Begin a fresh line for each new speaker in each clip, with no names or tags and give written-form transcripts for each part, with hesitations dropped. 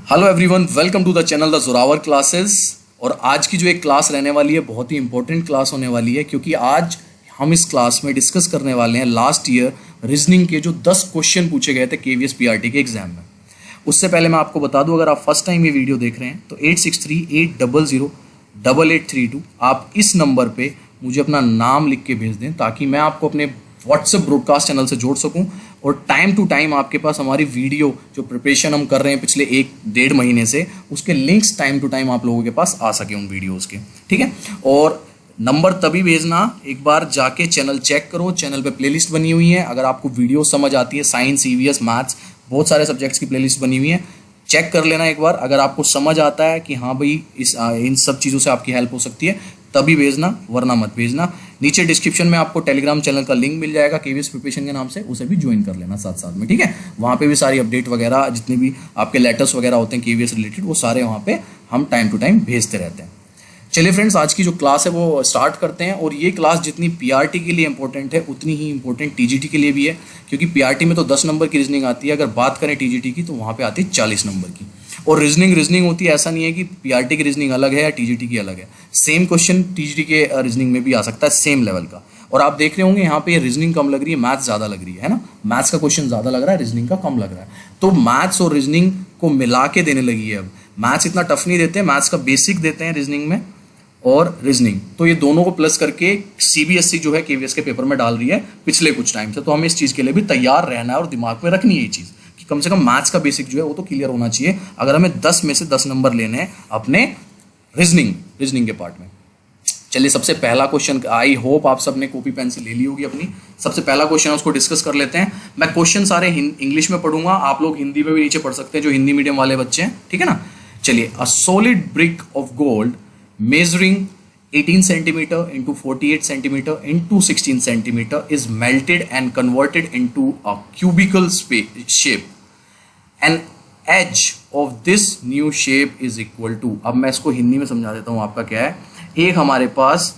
Hello everyone, welcome to the channel the Zorawar classes. और आज की जो एक क्लास रहने वाली है बहुत ही इंपॉर्टेंट क्लास होने वाली है, क्योंकि आज हम इस क्लास में डिस्कस करने वाले हैं लास्ट ईयर रीजनिंग के जो 10 क्वेश्चन पूछे गए थे केवीएस पीआरटी के एग्जाम में। उससे पहले मैं आपको बता दूं, अगर आप फर्स्ट टाइम ये वीडियो देख रहे हैं तो 8638008832 आप इस नंबर पे मुझे अपना नाम लिख के भेज दें, ताकि मैं आपको अपने व्हाट्सएप ब्रॉडकास्ट चैनल से जोड़ सकूं और टाइम टू टाइम आपके पास हमारी वीडियो जो प्रिपरेशन हम कर रहे हैं पिछले 1-1.5 महीने से, उसके लिंक्स टाइम टू टाइम आप लोगों के पास आ सके उन वीडियोस के। ठीक है, और नंबर तभी भेजना, एक बार जाके चैनल चेक करो, चैनल पे प्लेलिस्ट बनी हुई है। अगर आपको वीडियो समझ आती है, साइंस, ईवीएस, मैथ्स, बहुत सारे सब्जेक्ट्स की प्लेलिस्ट बनी हुई है, चेक कर लेना एक बार। अगर आपको समझ आता है कि हाँ भाई इन सब चीज़ों से आपकी हेल्प हो सकती है तभी भेजना, वरना मत भेजना। नीचे डिस्क्रिप्शन में आपको टेलीग्राम चैनल का लिंक मिल जाएगा केवीएस प्रिपरेशन के नाम से, उसे भी ज्वाइन कर लेना साथ साथ में। ठीक है, वहाँ पे भी सारी अपडेट वगैरह, जितने भी आपके लेटर्स वगैरह होते हैं केवीएस रिलेटेड, वो सारे वहाँ पे हम टाइम टू टाइम भेजते रहते हैं। चलिए फ्रेंड्स, आज की जो क्लास है वो स्टार्ट करते हैं। और ये क्लास जितनी पीआरटी के लिए इंपॉर्टेंट है उतनी ही इंपॉर्टेंट टीजीटी के लिए भी है, क्योंकि पीआरटी में तो 10 नंबर की रीजनिंग आती है, अगर बात करें टीजीटी की तो वहाँ पे आती है 40 नंबर की। और रीजनिंग होती है, ऐसा नहीं है कि पीआरटी की रीजनिंग अलग है या टीजीटी की अलग है। सेम क्वेश्चन टीजीटी के रीजनिंग में भी आ सकता है, सेम लेवल का। और आप देख रहे होंगे यहाँ पे रीजनिंग कम लग रही है, मैथ्स ज़्यादा लग रही है ना। मैथ्स का क्वेश्चन ज़्यादा लग रहा है, रीजनिंग का कम लग रहा है। तो मैथ्स और रीजनिंग को मिला के देने लगी है अब। मैथ्स इतना टफ नहीं देते, मैथ्स का बेसिक देते हैं रीजनिंग में, और रीजनिंग तो ये दोनों को प्लस करके सीबीएसई जो है केवीएस के पेपर में डाल रही है पिछले कुछ टाइम से। तो हमें इस चीज़ के लिए भी तैयार रहना है और दिमाग में रखनी है ये चीज़ कि कम से कम मैथ्स का बेसिक जो है वो तो क्लियर होना चाहिए, अगर हमें 10 में से 10 नंबर लेने हैं अपने रीजनिंग के पार्ट में। चलिए, सबसे पहला क्वेश्चन, आई होप आप सबने कॉपी पेंसिल ले ली होगी अपनी। सबसे पहला क्वेश्चन है, उसको डिस्कस कर लेते हैं। मैं क्वेश्चन सारे इंग्लिश में पढ़ूंगा, आप लोग हिंदी में भी नीचे पढ़ सकते हैं जो हिंदी मीडियम वाले बच्चे हैं। ठीक है ना। चलिए, a solid brick of gold measuring 18 centimeter into 48 centimeter into 16 centimeter is melted and converted into a cubical shape. An edge of this new shape is equal to, अब मैं इसको हिंदी में समझा देता हूँ आपका क्या है। एक हमारे पास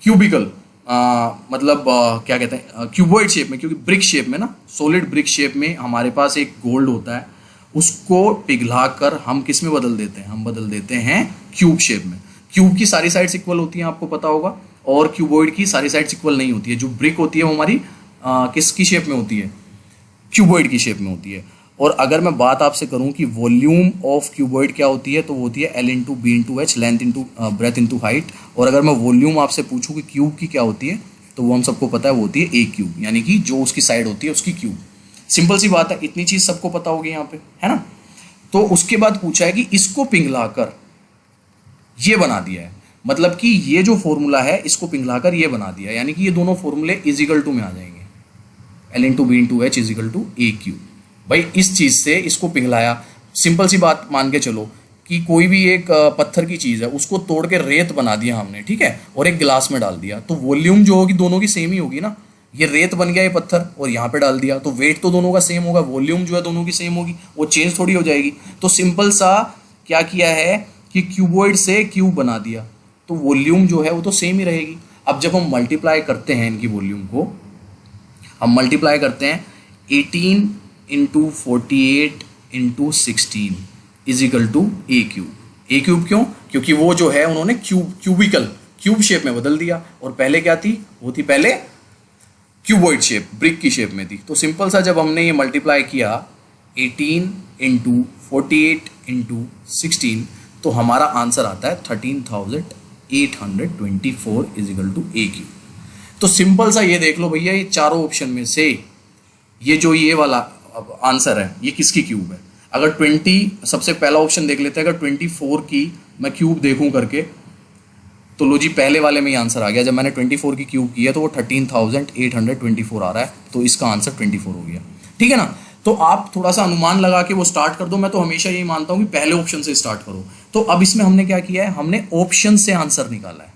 क्यूबिकल क्या कहते हैं, क्यूबॉइड शेप में, क्योंकि ब्रिक शेप में ना, सॉलिड ब्रिक शेप में हमारे पास एक गोल्ड होता है, उसको पिघलाकर हम किस में बदल देते हैं, हम बदल देते हैं क्यूब शेप में। क्यूब की सारी साइड्स इक्वल होती हैं, आपको पता होगा, और क्यूबॉइड की सारी साइड्स इक्वल नहीं होती है। जो ब्रिक होती है वो हमारी किसकी शेप में होती है, क्यूबॉइड की शेप में होती है। और अगर मैं बात आपसे करूं कि वॉल्यूम ऑफ क्यूबॉइड क्या होती है, तो वो होती है L into B into H, length into breadth into height. और अगर मैं वॉल्यूम आपसे पूछूं कि क्यूब की क्या होती है, तो वो हम सबको पता है, वो होती है ए क्यूब, यानी कि जो उसकी साइड होती है उसकी क्यूब। सिंपल सी बात है, इतनी चीज़ सबको पता होगी यहाँ पे, है ना। तो उसके बाद पूछा है कि इसको पिघलाकर ये बना दिया है, मतलब कि ये जो फॉर्मूला है इसको पिघलाकर ये बना दिया, यानी कि ये दोनों फॉर्मूले इजिकल टू में आ जाएंगे, L into B into H is equal to a cube. भाई इस चीज़ से इसको पिघलाया, सिंपल सी बात मान के चलो कि कोई भी एक पत्थर की चीज़ है, उसको तोड़ के रेत बना दिया हमने, ठीक है, और एक गिलास में डाल दिया, तो वॉल्यूम जो होगी दोनों की सेम ही होगी ना। ये रेत बन गया ये पत्थर, और यहाँ पे डाल दिया, तो वेट तो दोनों का सेम होगा, वॉल्यूम जो है दोनों की सेम होगी, वो चेंज थोड़ी हो जाएगी। तो सिंपल सा क्या किया है कि क्यूबॉइड से क्यूब बना दिया, तो वॉल्यूम जो है वो तो सेम ही रहेगी। अब जब हम मल्टीप्लाई करते हैं इनकी वॉल्यूम को, हम मल्टीप्लाई करते हैं 18 into 48 into 16 is equal to a cube. A cube क्यों? क्योंकि वो जो है उन्होंने क्यूब शेप में बदल दिया, और पहले क्या थी, वो थी पहले क्यूबॉइड शेप, ब्रिक की शेप में थी। तो सिंपल सा जब हमने ये मल्टीप्लाई किया 18 इंटू 48 इंटू 16, तो हमारा आंसर आता है 13,824 इजिकल टू ए क्यूब। तो सिंपल सा ये देख लो भैया, ये चारों ऑप्शन में से ये वाला आंसर है, ये किसकी क्यूब है। अगर 20, सबसे पहला ऑप्शन देख लेते हैं, अगर 24 की मैं क्यूब देखूं करके, तो लो जी पहले वाले में ही आंसर आ गया। जब मैंने 24 की क्यूब की है तो वो 13,824 आ रहा है, तो इसका आंसर 24 हो गया। ठीक है ना। तो आप थोड़ा सा अनुमान लगा के वो स्टार्ट कर दो। मैं तो हमेशा यही मानता हूँ कि पहले ऑप्शन से स्टार्ट करो। तो अब इसमें हमने क्या किया है, हमने ऑप्शन से आंसर निकाला है।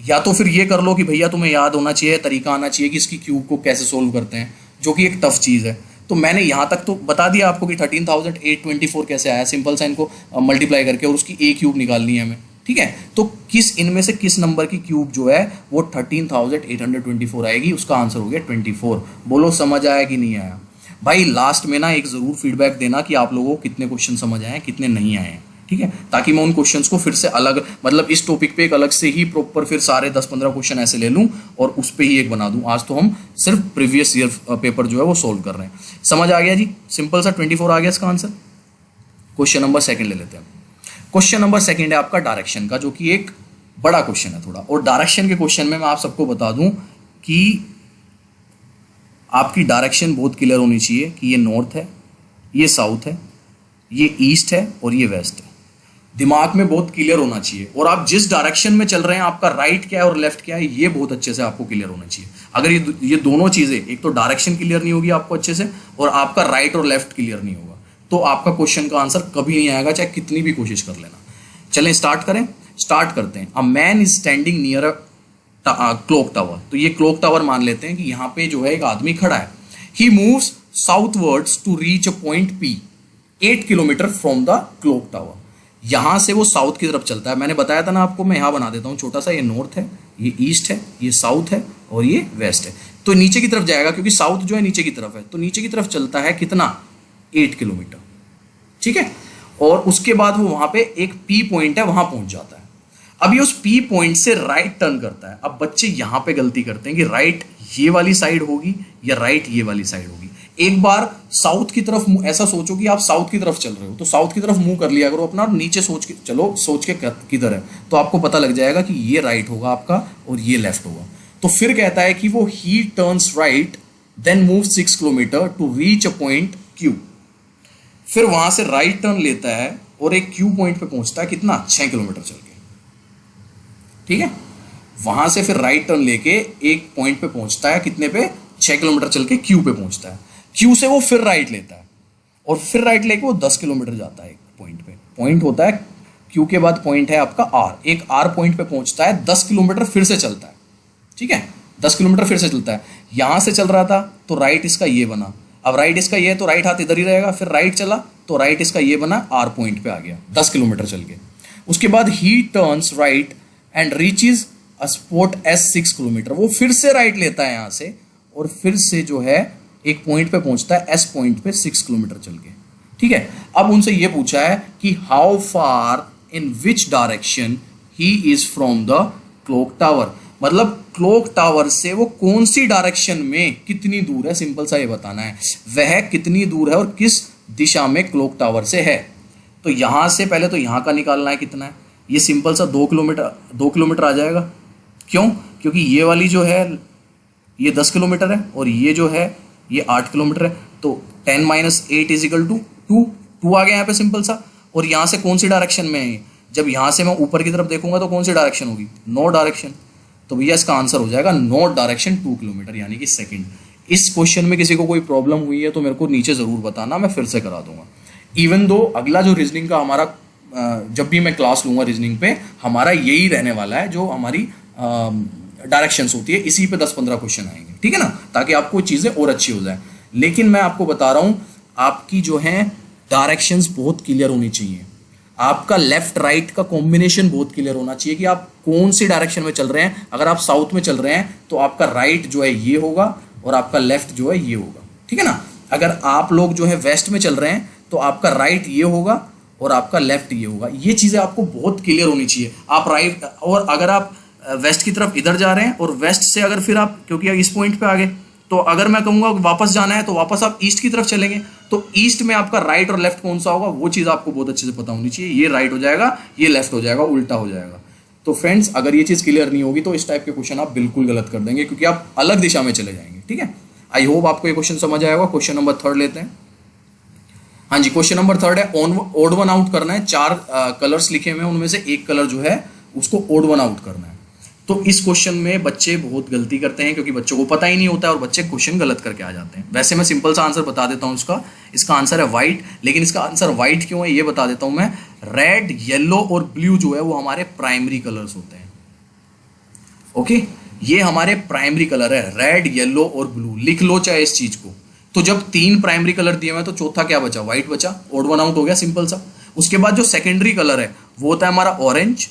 या तो फिर ये कर लो कि भैया तुम्हें याद होना चाहिए, तरीका आना चाहिए कि इसकी क्यूब को कैसे सोल्व करते हैं, जो कि एक टफ चीज़ है। तो मैंने यहाँ तक तो बता दिया आपको कि 13,824 कैसे आया, सिंपल सा इनको मल्टीप्लाई करके, और उसकी ए क्यूब निकालनी है हमें। ठीक है, तो किस इनमें से किस नंबर की क्यूब जो है वो 13,824 आएगी, उसका आंसर हो गया 24। बोलो समझ आया कि नहीं आया। भाई लास्ट में ना एक ज़रूर फीडबैक देना कि आप लोगों को कितने क्वेश्चन समझ आए हैं, कितने नहीं आए हैं, ठीक है, ताकि मैं उन क्वेश्चंस को फिर से अलग, मतलब इस टॉपिक पे एक अलग से ही प्रॉपर फिर सारे 10-15 क्वेश्चन ऐसे ले लूं और उस पे ही एक बना दूं। आज तो हम सिर्फ प्रीवियस ईयर पेपर जो है वो सोल्व कर रहे हैं। समझ आ गया जी, सिंपल सा 24 आ गया इसका आंसर। क्वेश्चन नंबर सेकंड ले लेते हैं। क्वेश्चन नंबर सेकंड है आपका डायरेक्शन का, जो कि एक बड़ा क्वेश्चन है थोड़ा। और डायरेक्शन के क्वेश्चन में मैं आप सबको बता दूं कि आपकी डायरेक्शन बहुत क्लियर होनी चाहिए कि ये नॉर्थ है, ये साउथ है, ये ईस्ट है और ये वेस्ट है। दिमाग में बहुत क्लियर होना चाहिए। और आप जिस डायरेक्शन में चल रहे हैं, आपका राइट क्या है और लेफ्ट क्या है, ये बहुत अच्छे से आपको क्लियर होना चाहिए। अगर ये दोनों चीजें, एक तो डायरेक्शन क्लियर नहीं होगी आपको अच्छे से, और आपका राइट और लेफ्ट क्लियर नहीं होगा, तो आपका क्वेश्चन का आंसर कभी नहीं आएगा, चाहे कितनी भी कोशिश कर लेना। चलें स्टार्ट करें, स्टार्ट करते हैं। A man is standing near a clock tower. तो ये क्लॉक टावर मान लेते हैं कि यहाँ पे जो है एक आदमी खड़ा है। He moves southwards to reach a point P 8 kilometre from the clock tower. यहां से वो साउथ की तरफ चलता है। मैंने बताया था ना आपको, मैं यहां बना देता हूं छोटा सा, ये नॉर्थ है, ये ईस्ट है, ये साउथ है और ये वेस्ट है। तो नीचे की तरफ जाएगा क्योंकि साउथ जो है नीचे की तरफ है, तो नीचे की तरफ चलता है कितना, 8 किलोमीटर, ठीक है। और उसके बाद वो वहां पे एक पी पॉइंट है, वहां पहुंच जाता है। अब ये उस पी पॉइंट से राइट टर्न करता है। अब बच्चे यहां पे गलती करते हैं कि राइट ये वाली साइड होगी या राइट ये वाली साइड होगी। एक बार साउथ की तरफ, ऐसा सोचो कि आप साउथ की तरफ चल रहे हो, तो साउथ की तरफ मुंह कर लिया करो अपना, नीचे सोच के चलो, सोच के किधर है, तो आपको पता लग जाएगा कि ये राइट होगा आपका और ये लेफ्ट होगा। तो फिर कहता है कि वो he turns right then move 6 kilometre to reach a point Q. फिर वहां से राइट टर्न लेता है और एक क्यू पॉइंट पे पहुंचता है, कितना, 6 किलोमीटर चल के, ठीक है। वहां से फिर राइट टर्न लेके एक पॉइंट पे पहुंचता है, कितने पे, 6 किलोमीटर चल के क्यू पे पहुंचता है। क्यू से वो फिर राइट लेता है और फिर राइट लेके वो 10 किलोमीटर जाता है एक पॉइंट पे। पॉइंट होता है क्यू के बाद पॉइंट है आपका आर, एक आर पॉइंट पे पहुंचता है, 10 किलोमीटर फिर से चलता है, ठीक है, 10 किलोमीटर फिर से चलता है। यहां से चल रहा था तो राइट इसका ये बना, अब राइट इसका ये है तो राइट हाथ इधर ही रहेगा, फिर राइट चला तो राइट इसका ये बना, आर पॉइंट पे आ गया 10 किलोमीटर चल के। उसके बाद ही turns right and reaches a spot S 6 kilometre. वो फिर से राइट लेता है यहां से और फिर से जो है एक पॉइंट पे पहुंचता है, एस पॉइंट पे 6 किलोमीटर चल के, ठीक है। अब उनसे ये पूछा है कि how far in which direction he is from the clock tower, मतलब क्लॉक टावर से वो कौन सी डायरेक्शन में कितनी दूर है, सिंपल सा ये बताना है, वह कितनी दूर है और किस दिशा में क्लॉक टावर से है। तो यहां से पहले तो यहां का निकालना है कितना है, ये सिंपल सा 2 किलोमीटर आ जाएगा। क्यों, क्योंकि ये वाली जो है ये 10 किलोमीटर है और ये जो है ये 8 किलोमीटर है, तो 10 - 8 = 2 आ गया यहाँ पे सिंपल सा। और यहाँ से कौन सी डायरेक्शन में है, जब यहाँ से मैं ऊपर की तरफ देखूंगा तो कौन सी डायरेक्शन होगी, नॉर्थ डायरेक्शन, तो भैया इसका आंसर हो जाएगा नॉर्थ डायरेक्शन 2 किलोमीटर, यानी कि सेकंड। इस क्वेश्चन में किसी को कोई प्रॉब्लम हुई है तो मेरे को नीचे जरूर बताना, मैं फिर से करा दूंगा। इवन दो अगला जो रीजनिंग का हमारा, जब भी मैं क्लास लूंगा रीजनिंग पे, हमारा यही रहने वाला है, जो हमारी डायरेक्शंस होती है, इसी पे 10-15 क्वेश्चन आएंगे, ठीक है ना, ताकि आपको चीजें और अच्छी हो जाए। लेकिन मैं आपको बता रहा हूं, आपकी जो है डायरेक्शंस बहुत क्लियर होनी चाहिए, आपका लेफ्ट राइट का कॉम्बिनेशन बहुत क्लियर होना चाहिए कि आप कौन सी डायरेक्शन में चल रहे हैं। अगर आप साउथ में चल रहे हैं तो आपका राइट जो है ये होगा और आपका लेफ्ट जो है ये होगा, ठीक है ना। अगर आप लोग जो है वेस्ट में चल रहे हैं तो आपका राइट ये होगा और आपका लेफ्ट ये होगा। ये चीजें आपको बहुत क्लियर होनी चाहिए। आप राइट, और अगर आप वेस्ट की तरफ इधर जा रहे हैं और वेस्ट से अगर फिर आप, क्योंकि इस पॉइंट पे आ गए, तो अगर मैं कहूंगा वापस जाना है तो वापस आप ईस्ट की तरफ चलेंगे, तो ईस्ट में आपका राइट और लेफ्ट कौन सा होगा, वो चीज आपको बहुत अच्छे से पता होनी चाहिए। ये राइट हो जाएगा, ये लेफ्ट हो जाएगा, उल्टा हो जाएगा। तो फ्रेंड्स, अगर ये चीज क्लियर नहीं होगी तो इस टाइप के क्वेश्चन आप बिल्कुल गलत कर देंगे, क्योंकि आप अलग दिशा में चले जाएंगे, ठीक है। आई होप आपको ये क्वेश्चन समझ आएगा। क्वेश्चन नंबर 3 लेते हैं। हाँ जी, क्वेश्चन नंबर 3 है, ओड वन आउट करना है। 4 कलर्स लिखे हुए हैं, उनमें से एक कलर जो है उसको ओड वन आउट करना है। तो इस क्वेश्चन में बच्चे बहुत गलती करते हैं, क्योंकि बच्चों को पता ही नहीं होता है और बच्चे क्वेश्चन गलत करके आ जाते हैं। वैसे मैं सिंपल सा आंसर बता देता हूं इसका आंसर है व्हाइट। लेकिन इसका आंसर व्हाइट क्यों है ये बता देता हूं मैं। रेड, येलो और ब्लू जो है वो हमारे प्राइमरी कलर्स होते हैं, ओके। ये हमारे प्राइमरी कलर है, रेड, येलो और ब्लू। लिख लो चाहे इस चीज को। तो जब 3 प्राइमरी कलर दिए हुए तो चौथा क्या बचा, व्हाइट बचा, ओड वन आउट हो गया, सिंपल सा। उसके बाद जो सेकेंडरी कलर है वो होता है हमारा ऑरेंज,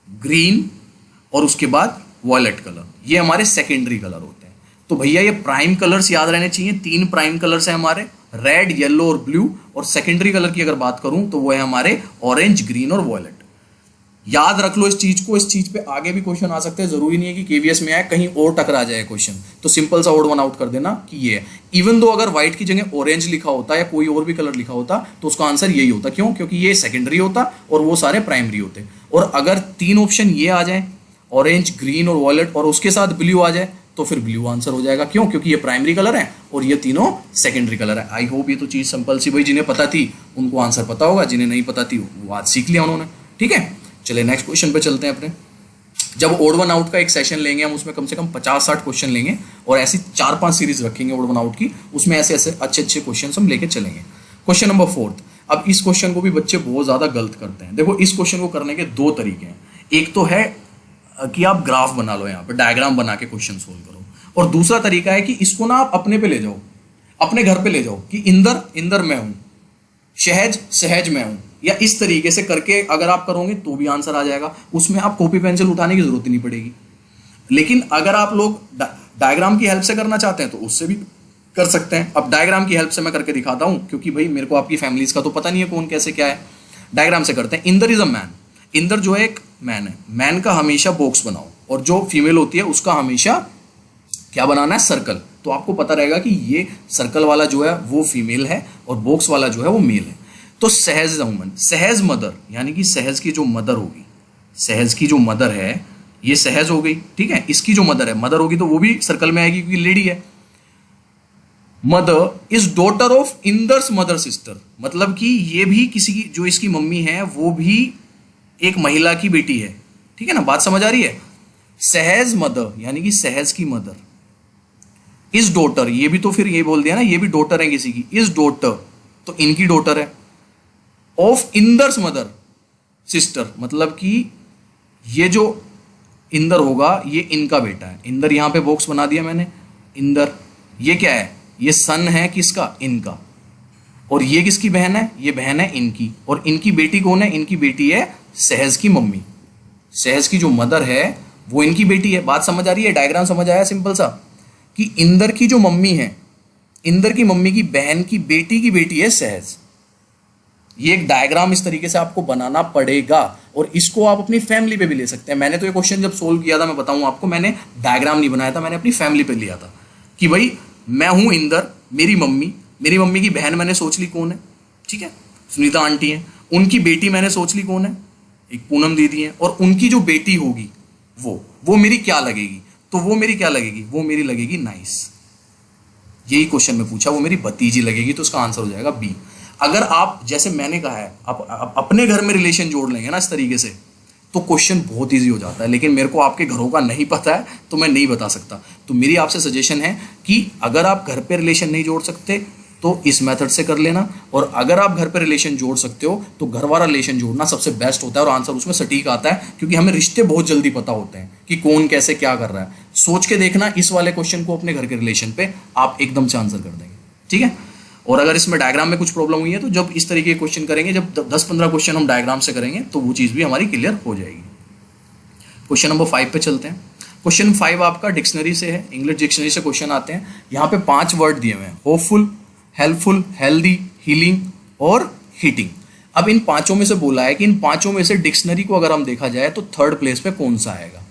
ग्रीन और उसके बाद वॉयलेट कलर। ये हमारे सेकेंडरी कलर होते हैं। तो भैया ये प्राइम कलर्स याद रहने चाहिए। 3 प्राइम कलर्स है हमारे, रेड, येलो और ब्लू। और सेकेंडरी कलर की अगर बात करूं तो वो है हमारे ऑरेंज, ग्रीन और वॉयलेट। याद रख लो इस चीज को। इस चीज पे आगे भी क्वेश्चन आ सकते हैं, जरूरी नहीं है कि केवीएस में आए, कहीं और टकरा जाए क्वेश्चन, तो सिंपल सा ओड वन आउट कर देना कि ये है। इवन दो अगर व्हाइट की जगह ऑरेंज लिखा होता या कोई और भी कलर लिखा होता तो उसका आंसर यही होता। क्यों? क्योंकि ये सेकेंडरी होता और वो सारे प्राइमरी होते। और अगर 3 ऑप्शन ये आ जाए, ऑरेंज, ग्रीन और वॉयलेट, और उसके साथ ब्लू आ जाए, तो फिर ब्लू आंसर हो जाएगा। क्यों? क्योंकि ये प्राइमरी कलर है और ये तीनों सेकेंडरी कलर है। आई होप ये तो चीज सिंपल सी, भाई जिन्हें पता थी उनको आंसर पता होगा, जिन्हें नहीं पता थी वो आज सीख लिया उन्होंने। ठीक है, चलिए नेक्स्ट क्वेश्चन पे चलते हैं अपने। जब ओड वन आउट का एक सेशन लेंगे हम, उसमें कम से कम 50-60 क्वेश्चन लेंगे और ऐसी 4-5 सीरीज रखेंगे ओड वन आउट की, उसमें ऐसे ऐसे अच्छे अच्छे क्वेश्चन हम लेके चलेंगे। Question number 4। अब इस क्वेश्चन को भी बच्चे बहुत ज्यादा गलत करते हैं। देखो, इस क्वेश्चन को करने के 2 तरीके हैं। एक तो है कि आप ग्राफ बना लो, यहाँ पे डायग्राम बना के क्वेश्चन सोल्व करो, और दूसरा तरीका है कि इसको ना आप अपने पे ले जाओ, अपने घर पे ले जाओ कि इंदर इंदर मैं हूं, सहज सहज मैं हूं, या इस तरीके से करके अगर आप करोगे तो भी आंसर आ जाएगा। उसमें आप कॉपी पेंसिल उठाने की जरूरत ही नहीं पड़ेगी। लेकिन अगर आप लोग डायग्राम की हेल्प से करना चाहते हैं तो उससे भी कर सकते हैं। अब डायग्राम की हेल्प से मैं करके दिखाता हूं, क्योंकि भाई मेरे को आपकी फैमिलीज का तो पता नहीं है कौन कैसे क्या है। डायग्राम से करते हैं। Inder is a man. Inder जो है एक मैन है। मैन का हमेशा बॉक्स बनाओ, और जो फीमेल होती है उसका हमेशा क्या बनाना है? सर्कल। तो आपको पता रहेगा कि ये सर्कल वाला जो है वो फीमेल है और बॉक्स वाला जो है वो मेल है। तो सहज वुमन, सहज मदर, यानी कि सहज की जो मदर होगी, सहज की जो मदर है ये सहज हो गई। ठीक है, इसकी जो मदर है, मदर होगी तो वो भी सर्कल में आएगी क्योंकि लेडी है। Mother is daughter of Inder's mother sister, मतलब कि ये भी किसी की, जो इसकी मम्मी है वो भी एक महिला की बेटी है। ठीक है ना, बात समझ आ रही है? सहज मदर यानी कि सहज की मदर इज डॉटर, ये भी तो फिर ये बोल दिया ना, ये भी डॉटर है किसी की। इज डॉटर तो इनकी डॉटर है, ऑफ इंदर्स मदर सिस्टर, मतलब कि ये जो इंदर होगा ये इनका बेटा है। इंदर यहां पे बॉक्स बना दिया मैंने। इंदर ये क्या है? ये सन है किसका? इनका। और ये किसकी बहन है? ये बहन है इनकी। और इनकी बेटी कौन है? इनकी बेटी है सहज की मम्मी। सहज की जो मदर है वो इनकी बेटी है। बात समझ आ रही है? डायग्राम समझ आया सिंपल सा, कि इंदर की जो मम्मी है, इंदर की मम्मी की बहन की बेटी है सहज। ये एक डायग्राम इस तरीके से आपको बनाना पड़ेगा, और इसको आप अपनी फैमिली पे भी ले सकते हैं। मैंने तो ये क्वेश्चन जब सोल्व किया था, मैं बताऊं आपको, मैंने डायग्राम नहीं बनाया था, मैंने अपनी फैमिली पे लिया था कि भाई मैं हूं इंदर, मेरी मम्मी की बहन मैंने सोच ली कौन है? ठीक है, सुनीता आंटी है। उनकी बेटी मैंने सोच ली कौन है? एक पूनम दीदी है। और उनकी जो बेटी होगी वो मेरी क्या लगेगी? तो वो मेरी क्या लगेगी? वो मेरी लगेगी नाइस। यही क्वेश्चन में पूछा, वो मेरी भतीजी लगेगी, तो उसका आंसर हो जाएगा बी। अगर आप, जैसे मैंने कहा है, आप अपने घर में रिलेशन जोड़ लेंगे ना इस तरीके से, तो क्वेश्चन बहुत इजी हो जाता है। लेकिन मेरे को आपके घरों का नहीं पता है तो मैं नहीं बता सकता। तो मेरी आपसे सजेशन है कि अगर आप घर पे रिलेशन नहीं जोड़ सकते तो इस मेथड से कर लेना, और अगर आप घर पे रिलेशन जोड़ सकते हो तो घर वाला रिलेशन जोड़ना सबसे बेस्ट होता है, और आंसर उसमें सटीक आता है, क्योंकि हमें रिश्ते बहुत जल्दी पता होते हैं कि कौन कैसे क्या कर रहा है। सोच के देखना इस वाले क्वेश्चन को अपने घर के रिलेशन पे, आप एकदम से आंसर कर देंगे। ठीक है, और अगर इसमें डायग्राम में कुछ प्रॉब्लम हुई है तो जब इस तरीके के क्वेश्चन करेंगे, जब 10-15 क्वेश्चन हम डायग्राम से करेंगे तो वो चीज़ भी हमारी क्लियर हो जाएगी। क्वेश्चन नंबर 5 पे चलते हैं। क्वेश्चन 5 आपका डिक्शनरी से है, इंग्लिश डिक्शनरी से क्वेश्चन आते हैं। यहाँ पे 5 वर्ड दिए हुए हैं, होपफुल, हेल्पफुल, हेल्दी, हीलिंग और हीटिंग। अब इन 5 में से बोला है कि इन 5 में से डिक्शनरी को अगर हम देखा जाए तो 3rd प्लेस पे कौन सा आएगा?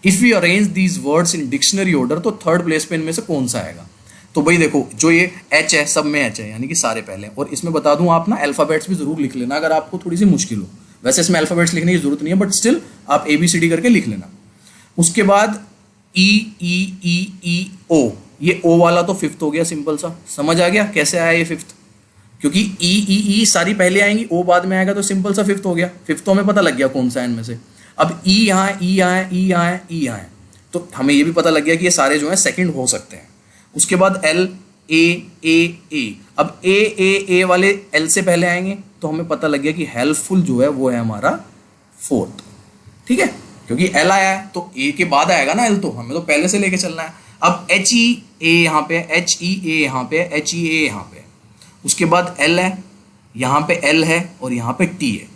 If we arrange these words in dictionary order, तो 3rd प्लेस पे इनमें से कौन सा आएगा? तो भाई देखो, जो ये एच है, सब में एच है, यानी कि सारे पहले। और इसमें बता दूं, आप ना अल्फाबेट्स भी जरूर लिख लेना अगर आपको थोड़ी सी मुश्किल हो। वैसे इसमें अल्फाबेट्स लिखने की जरूरत नहीं है, बट स्टिल आप ABCD करके लिख लेना। उसके बाद ई ओ, ये ओ वाला तो 5th हो गया, सिंपल सा। समझ आ गया कैसे आया ये 5th? क्योंकि ई सारी पहले आएंगी, ओ बाद में आएगा, तो सिंपल सा 5th हो गया। 5th तो हमें पता लग गया कौन सा है इनमें से। अब ई यहाँ है, ई यहाँ है, ई यहाँ है, ई यहाँ है, तो हमें ये भी पता लग गया कि ये सारे जो है सेकंड हो सकते हैं। उसके बाद एल, ए। अब ए वाले एल से पहले आएंगे, तो हमें पता लग गया कि हेल्पफुल जो है वो है हमारा 4th। ठीक है, क्योंकि एल आया है तो ए के बाद आएगा ना एल, तो हमें तो पहले से लेके चलना है। अब HE यहाँ पे, HEA यहाँ पे, HEA यहाँ पे। उसके बाद एल है, यहाँ पे एल है और यहाँ पे टी है,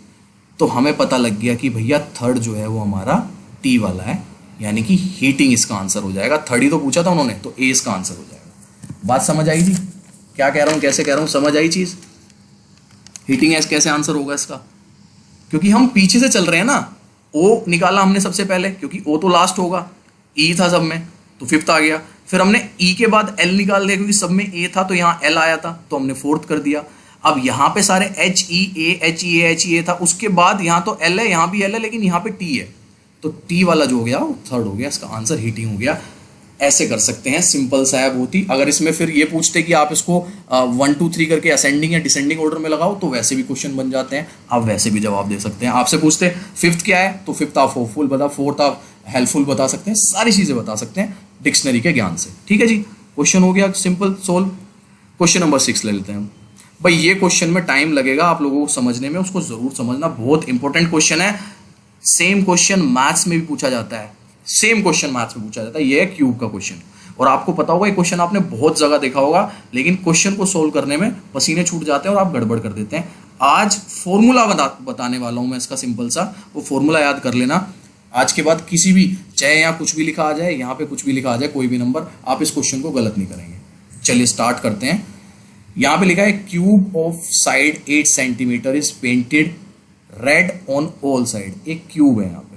तो हमें पता लग गया कि भैया 3rd जो है वो हमारा टी वाला है, यानी कि हीटिंग इसका आंसर हो जाएगा। 3rd ही तो पूछा था उन्होंने, तो ए इसका आंसर हो जाएगा। बात समझ आई जी? क्या कह रहा हूं, कैसे कह रहा हूं, समझ आई चीज? हीटिंग एज कैसे आंसर होगा इसका? क्योंकि हम पीछे से चल रहे हैं ना, ओ निकाला हमने सबसे पहले, क्योंकि ओ तो लास्ट होगा, ई था सब में तो 5th आ गया। फिर हमने ई के बाद एल निकाल दिया, क्योंकि सब में ए था तो यहाँ एल आया था, तो हमने 4th कर दिया। अब यहाँ पे सारे एच ई ए था, उसके बाद यहाँ तो एल है, यहाँ भी एल है, लेकिन यहाँ पे टी है, तो टी वाला जो हो गया वो 3rd हो गया, इसका आंसर हीटिंग हो गया। ऐसे कर सकते हैं, सिंपल सा है बहुत ही। अगर इसमें फिर ये पूछते कि आप इसको 1 2 3 करके असेंडिंग या डिसेंडिंग ऑर्डर में लगाओ, तो वैसे भी क्वेश्चन बन जाते हैं, आप वैसे भी जवाब दे सकते हैं। आपसे पूछते 5th क्या है, तो 5th आप होपफुल बता, 4th आप हेल्पफुल बता सकते हैं, सारी चीजें बता सकते हैं डिक्शनरी के ज्ञान से। ठीक है जी, क्वेश्चन हो गया सिंपल सोल्व। क्वेश्चन नंबर 6 ले लेते हैं भाई। ये क्वेश्चन में टाइम लगेगा आप लोगों को समझने में, उसको जरूर समझना, बहुत इंपॉर्टेंट क्वेश्चन है। सेम क्वेश्चन मैथ्स में भी पूछा जाता है, सेम क्वेश्चन मैथ्स में पूछा जाता है। ये है क्यूब का क्वेश्चन, और आपको पता होगा ये क्वेश्चन आपने बहुत जगह देखा होगा, लेकिन क्वेश्चन को सोल्व करने में पसीने छूट जाते हैं और आप गड़बड़ कर देते हैं। आज फॉर्मूला बताने वाला हूं मैं इसका, सिंपल सा, वो फॉर्मूला याद कर लेना। आज के बाद किसी भी, चाहे यहाँ कुछ भी लिखा आ जाए, यहाँ पे कुछ भी लिखा आ जाए, कोई भी नंबर, आप इस क्वेश्चन को गलत नहीं करेंगे। चलिए स्टार्ट करते हैं। यहाँ पे लिखा है cube of side 8 centimetre is painted red on all side. एक क्यूब है, यहाँ पे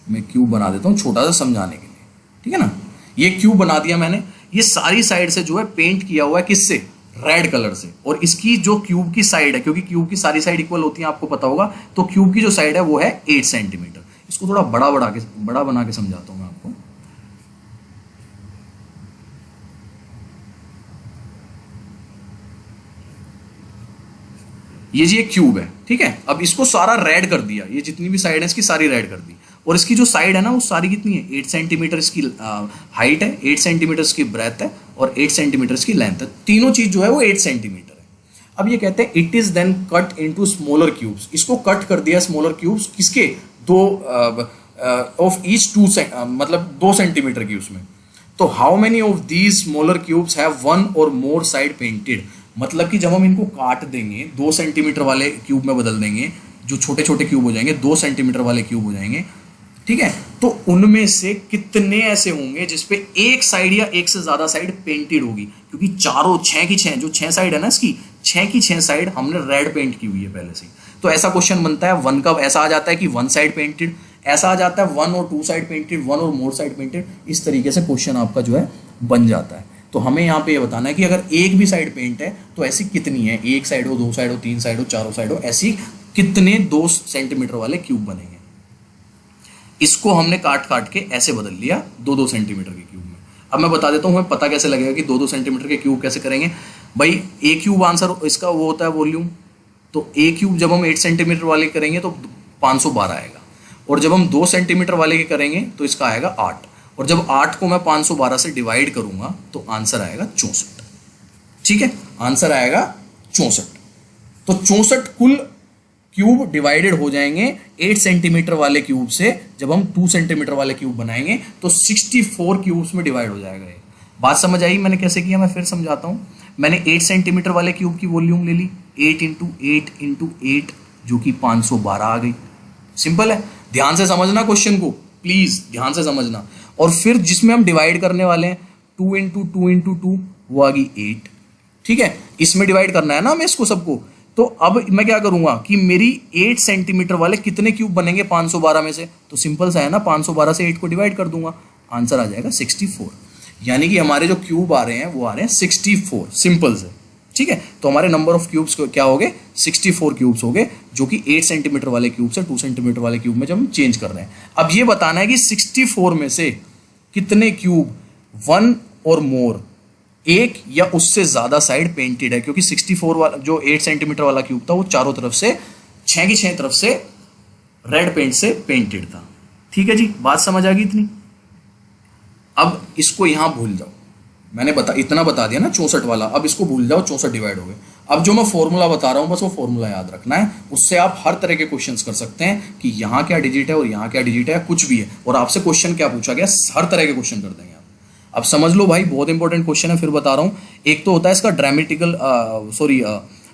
मैं क्यूब बना देता हूँ छोटा सा समझाने के लिए, ठीक है ना। ये क्यूब बना दिया मैंने, ये सारी साइड से जो है पेंट किया हुआ है, किससे? रेड कलर से। और इसकी जो क्यूब की साइड है, क्योंकि क्यूब की सारी साइड इक्वल होती है आपको पता होगा, तो क्यूब की जो साइड है वो है 8 सेंटीमीटर। इसको थोड़ा बड़ा बना के समझाता हूं मैं आपको। ये जी एक क्यूब है, ठीक है। अब इसको सारा रेड कर दिया, ये जितनी भी साइड है इसकी सारी रेड कर दी, और इसकी जो साइड है ना वो सारी कितनी है? 8 सेंटीमीटर इसकी हाइट है, 8 सेंटीमीटर इसकी ब्रेथ है, और 8 सेंटीमीटर इसकी लेंथ है। तीनों चीज जो है वो 8 सेंटीमीटर है। अब ये कहते हैं it is then cut into smaller cubes. इसको कट कर दिया स्मॉलर क्यूब्स, किसके? दो ऑफ ईच 2 मतलब 2 सेंटीमीटर की उसमें। तो how many of these smaller cubes have 1 और मोर साइड पेंटेड? मतलब कि जब हम इनको काट देंगे, 2 सेंटीमीटर वाले क्यूब में बदल देंगे, जो छोटे छोटे क्यूब हो जाएंगे, 2 सेंटीमीटर वाले क्यूब हो जाएंगे, ठीक है। तो उनमें से कितने ऐसे होंगे जिसपे एक साइड या एक से ज्यादा साइड पेंटेड होगी? क्योंकि चारों 6 की 6 जो 6 साइड है ना इसकी, 6 की 6 साइड हमने रेड पेंट की हुई है पहले से। तो ऐसा क्वेश्चन बनता है 1 का, ऐसा आ जाता है कि 1 साइड पेंटेड, ऐसा आ जाता है 1 और 2 साइड पेंटेड, 1 और मोर साइड पेंटेड। इस तरीके से क्वेश्चन आपका जो है बन जाता है। तो हमें यहाँ पे ये बताना है कि अगर एक भी साइड पेंट है तो ऐसी कितनी है? 1 साइड हो, 2 साइड हो, 3 साइड हो, 4 साइड हो, ऐसी कितने 2 सेंटीमीटर वाले क्यूब बनेंगे। इसको हमने काट काट के ऐसे बदल लिया 2-2 सेंटीमीटर के क्यूब में। अब मैं बता देता हूँ हमें पता कैसे लगेगा कि 2-2 सेंटीमीटर के क्यूब कैसे करेंगे। भाई ए क्यूब आंसर इसका वो होता है वॉल्यूम, तो ए क्यूब जब हम 8 सेंटीमीटर वाले करेंगे तो 512 आएगा, और जब हम 2 सेंटीमीटर वाले के करेंगे तो इसका आएगा 8, और जब 8 को मैं 512 से डिवाइड करूंगा तो आंसर आएगा 64। ठीक है, आंसर आएगा 64। तो 64 कुल क्यूब डिवाइडेड हो जाएंगे 8 सेंटीमीटर वाले क्यूब से। जब हम 2 सेंटीमीटर वाले क्यूब बनाएंगे तो 64 क्यूब्स में डिवाइड हो जाएगा। ये बात समझ आई मैंने कैसे किया? मैं फिर समझाता हूं। मैंने 8 सेंटीमीटर वाले क्यूब की वॉल्यूम ले ली, 8 इंटू 8 जो कि 512 आ गई। सिंपल है, ध्यान से समझना क्वेश्चन को, प्लीज ध्यान से समझना। और फिर जिसमें हम डिवाइड करने वाले हैं 2 इंटू 2 वो आ गई 8। ठीक है, इसमें डिवाइड करना है ना हमें इसको सबको। तो अब मैं क्या करूंगा कि मेरी 8 सेंटीमीटर वाले कितने क्यूब बनेंगे 512 में से? तो सिंपल सा है ना, 512 से 8 को डिवाइड कर दूंगा, आंसर आ जाएगा 64। यानी कि हमारे जो क्यूब आ रहे हैं वो आ रहे हैं 64, सिंपल से। ठीक है, तो हमारे नंबर ऑफ क्यूब्स क्या हो गए? 64 क्यूब्स हो गए, जो कि 8 सेंटीमीटर वाले क्यूब से 2 सेंटीमीटर वाले क्यूब में जब हम चेंज कर रहे हैं। अब ये बताना है कि 64 में से कितने क्यूब 1 और मोर, एक या उससे ज्यादा साइड पेंटेड है, क्योंकि 64 वाला जो 8 सेंटीमीटर वाला क्यूब था वो चारों तरफ से 6 की 6 तरफ से रेड पेंट से पेंटेड था। ठीक है जी, बात समझ आ गई इतनी? अब इसको यहां भूल जाओ, मैंने इतना बता दिया ना 64 वाला। अब इसको भूल जाओ, 64 डिवाइड हो गए। अब जो मैं फॉर्मूला बता रहा हूं बस वो फॉर्मूला याद रखना है, उससे आप हर तरह के क्वेश्चंस कर सकते हैं कि यहाँ क्या डिजिट है और यहाँ क्या डिजिट है, कुछ भी है, और आपसे क्वेश्चन क्या पूछा गया, हर तरह के क्वेश्चन कर देंगे आप। अब समझ लो भाई, बहुत इंपॉर्टेंट क्वेश्चन है, फिर बता रहा हूं। एक तो होता है इसका ड्रामेटिकल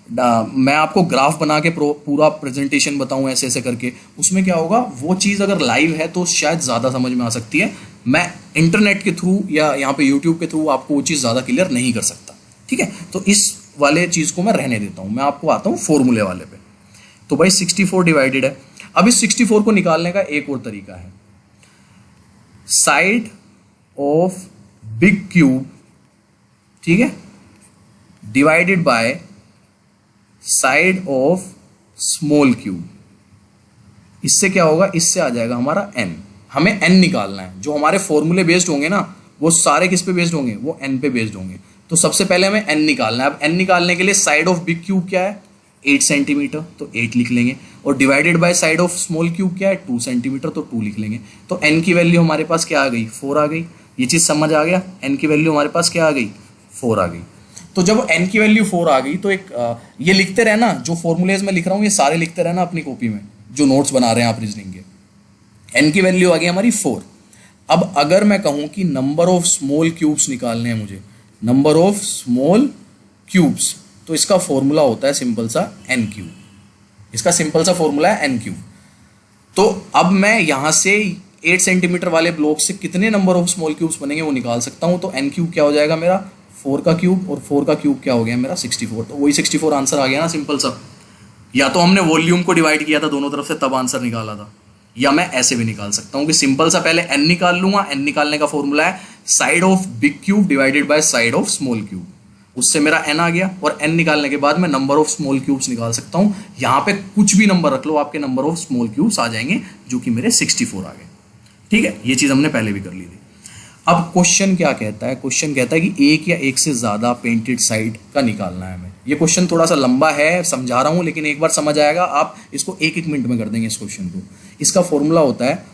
मैं आपको ग्राफ बना के पूरा प्रेजेंटेशन बताऊं ऐसे ऐसे करके, उसमें क्या होगा, वो चीज़ अगर लाइव है तो शायद ज़्यादा समझ में आ सकती है। मैं इंटरनेट के थ्रू या यहाँ पे यूट्यूब के थ्रू आपको वो चीज़ ज़्यादा क्लियर नहीं कर सकता, ठीक है। तो इस वाले चीज़ को मैं रहने देता हूँ, मैं आपको आता हूँ फॉर्मूले वाले पे। तो भाई 64 डिवाइडेड है। अब इस 64 को निकालने का एक और तरीका है, साइड ऑफ बिग क्यूब, ठीक है, divided by side of small cube. इससे क्या होगा, इससे आ जाएगा हमारा n। हमें n निकालना है। जो हमारे फॉर्मूले बेस्ड होंगे ना, वो सारे किस पे बेस्ड होंगे, वो n पे बेस्ड होंगे। तो सबसे पहले हमें n निकालना है। अब n निकालने के लिए साइड ऑफ बिग क्यूब क्या है, 8 सेंटीमीटर, तो 8 लिख लेंगे। और divided by side of small cube क्या है, 2 सेंटीमीटर, तो 2 लिख लेंगे। तो n की वैल्यू हमारे पास क्या आ गई, 4 आ गई। ये चीज़ समझ आ गया, n की वैल्यू हमारे पास क्या आ गई, 4 आ गई। तो जब n की वैल्यू 4 आ गई तो एक ये लिखते रहना, जो फॉर्मूलेज में लिख रहा हूँ ये सारे लिखते रहना अपनी कॉपी में, जो नोट्स बना रहे हैं आप रीजनिंग के। n की वैल्यू आ गई हमारी 4। अब अगर मैं कहूँ कि नंबर ऑफ स्मॉल क्यूब्स निकालने हैं मुझे, नंबर ऑफ स्मॉल क्यूब्स, तो इसका फॉर्मूला होता है सिंपल सा n क्यूब। इसका सिंपल सा फॉर्मूला है n क्यूब। तो अब मैं यहाँ से 8 सेंटीमीटर वाले ब्लॉक से कितने नंबर ऑफ स्मॉल क्यूब्स बनेंगे वो निकाल सकता हूँ। तो n क्यूब क्या हो जाएगा मेरा, 4 का क्यूब, और 4 का क्यूब क्या हो गया मेरा 64। तो वही 64 आंसर आ गया ना, सिंपल सा। या तो हमने वॉल्यूम को डिवाइड किया था दोनों तरफ से तब आंसर निकाला था, या मैं ऐसे भी निकाल सकता हूँ कि सिंपल सा पहले n निकाल लूंगा। n निकालने का फॉर्मूला है side of big cube divided by side of small cube, उससे मेरा n आ गया। और n निकालने के बाद मैं नंबर ऑफ स्मॉल क्यूब्स निकाल सकता हूँ। यहाँ पे कुछ भी नंबर रख लो, आपके नंबर ऑफ स्मॉल क्यूब्स आ जाएंगे, जो कि मेरे 64 आ गए, ठीक है। ये चीज़ हमने पहले भी कर ली थी। अब क्वेश्चन क्या कहता है, क्वेश्चन कहता है कि एक या एक से ज़्यादा पेंटेड साइड का निकालना है हमें। ये क्वेश्चन थोड़ा सा लंबा है, समझा रहा हूँ, लेकिन एक बार समझ आएगा, आप इसको एक एक मिनट में कर देंगे इस क्वेश्चन को। इसका फॉर्मूला होता है